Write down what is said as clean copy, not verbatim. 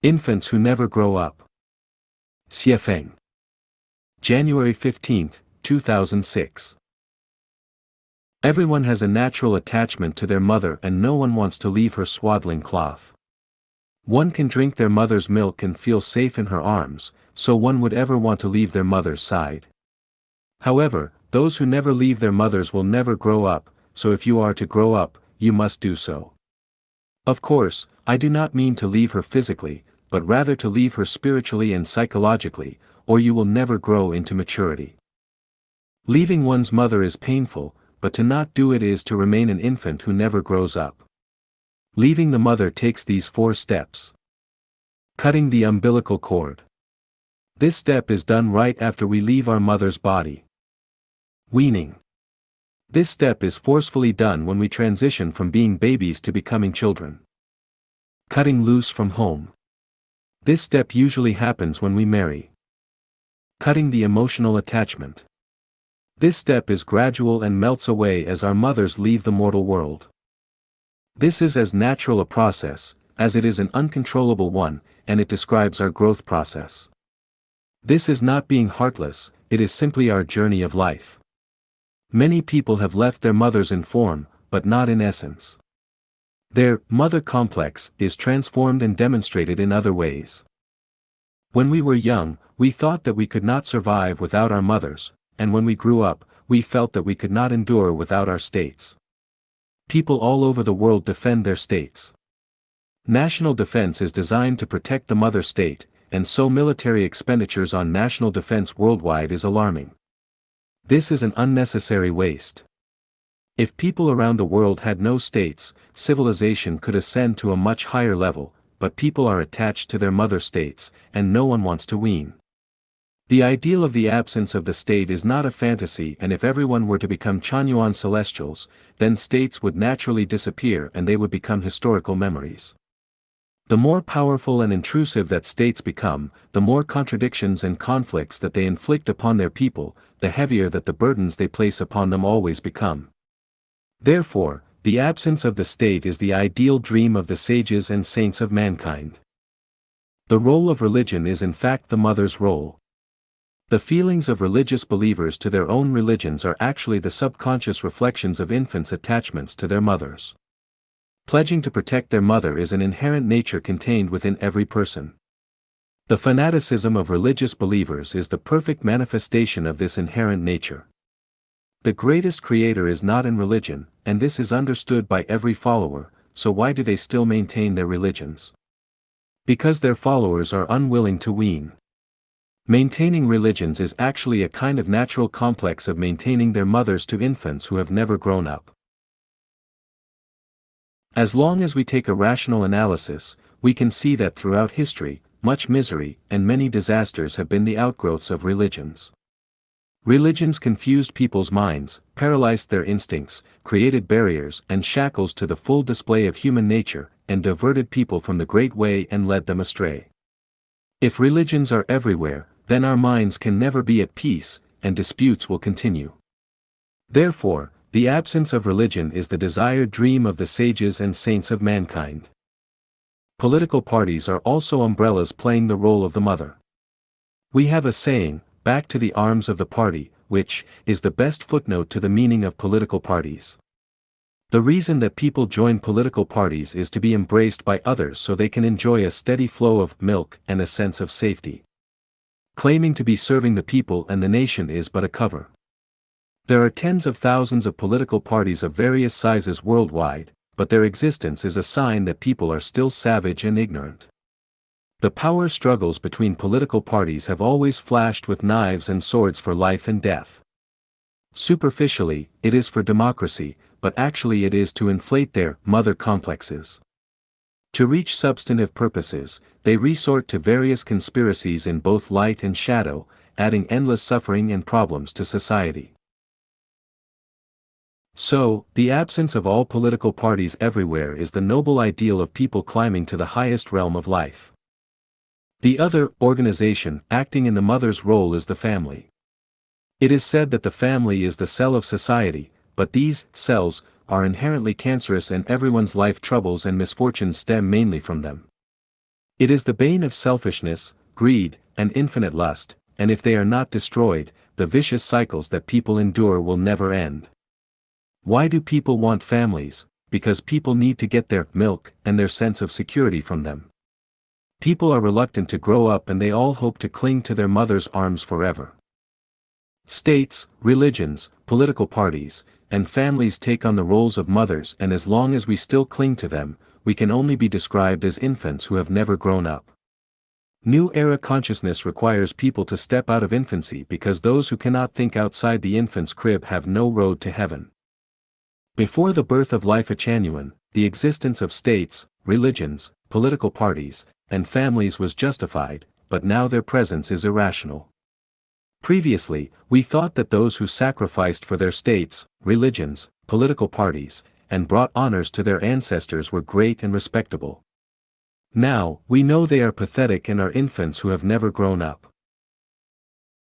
Infants who never grow up. Xiefeng. January 15, 2006. Everyone has a natural attachment to their mother and no one wants to leave her swaddling cloth. One can drink their mother's milk and feel safe in her arms, so one would ever want to leave their mother's side. However, those who never leave their mothers will never grow up, so if you are to grow up, you must do so. Of course, I do not mean to leave her physically, but rather to leave her spiritually and psychologically, or you will never grow into maturity. Leaving one's mother is painful, but to not do it is to remain an infant who never grows up. Leaving the mother takes these 4 steps. Cutting the umbilical cord. This step is done right after we leave our mother's body. Weaning. This step is forcefully done when we transition from being babies to becoming children. Cutting loose from home. This step usually happens when we marry. Cutting the emotional attachment. This step is gradual and melts away as our mothers leave the mortal world. This is as natural a process, as it is an uncontrollable one, and it describes our growth process. This is not being heartless, it is simply our journey of life. Many people have left their mothers in form, but not in essence. Their mother complex is transformed and demonstrated in other ways. When we were young, we thought that we could not survive without our mothers, and when we grew up, we felt that we could not endure without our states. People all over the world defend their states. National defense is designed to protect the mother state, and so military expenditures on national defense worldwide is alarming. This is an unnecessary waste. If people around the world had no states, civilization could ascend to a much higher level, but people are attached to their mother states, and no one wants to wean. The ideal of the absence of the state is not a fantasy, and if everyone were to become Chanyuan celestials, then states would naturally disappear and they would become historical memories. The more powerful and intrusive that states become, the more contradictions and conflicts that they inflict upon their people, the heavier that the burdens they place upon them always become. Therefore, the absence of the state is the ideal dream of the sages and saints of mankind. The role of religion is in fact the mother's role. The feelings of religious believers to their own religions are actually the subconscious reflections of infants' attachments to their mothers. Pledging to protect their mother is an inherent nature contained within every person. The fanaticism of religious believers is the perfect manifestation of this inherent nature. The greatest creator is not in religion, and this is understood by every follower, so why do they still maintain their religions? Because their followers are unwilling to wean. Maintaining religions is actually a kind of natural complex of maintaining their mothers to infants who have never grown up. As long as we take a rational analysis, we can see that throughout history, much misery and many disasters have been the outgrowths of religions. Religions confused people's minds, paralyzed their instincts, created barriers and shackles to the full display of human nature, and diverted people from the great way and led them astray. If religions are everywhere, then our minds can never be at peace, and disputes will continue. Therefore, the absence of religion is the desired dream of the sages and saints of mankind. Political parties are also umbrellas playing the role of the mother. We have a saying, "Back to the arms of the party," which is the best footnote to the meaning of political parties. The reason that people join political parties is to be embraced by others so they can enjoy a steady flow of milk and a sense of safety. Claiming to be serving the people and the nation is but a cover. There are tens of thousands of political parties of various sizes worldwide, but their existence is a sign that people are still savage and ignorant. The power struggles between political parties have always flashed with knives and swords for life and death. Superficially, it is for democracy, but actually it is to inflate their mother complexes. To reach substantive purposes, they resort to various conspiracies in both light and shadow, adding endless suffering and problems to society. So, the absence of all political parties everywhere is the noble ideal of people climbing to the highest realm of life. The other organization acting in the mother's role is the family. It is said that the family is the cell of society, but these cells are inherently cancerous and everyone's life troubles and misfortunes stem mainly from them. It is the bane of selfishness, greed, and infinite lust, and if they are not destroyed, the vicious cycles that people endure will never end. Why do people want families? Because people need to get their milk and their sense of security from them. People are reluctant to grow up and they all hope to cling to their mother's arms forever. States, religions, political parties, and families take on the roles of mothers, and as long as we still cling to them, we can only be described as infants who have never grown up. New era consciousness requires people to step out of infancy because those who cannot think outside the infant's crib have no road to heaven. Before the birth of Lifechanyuan, the existence of states, religions, political parties, and families was justified, but now their presence is irrational. Previously, we thought that those who sacrificed for their states, religions, political parties, and brought honors to their ancestors were great and respectable. Now, we know they are pathetic and are infants who have never grown up.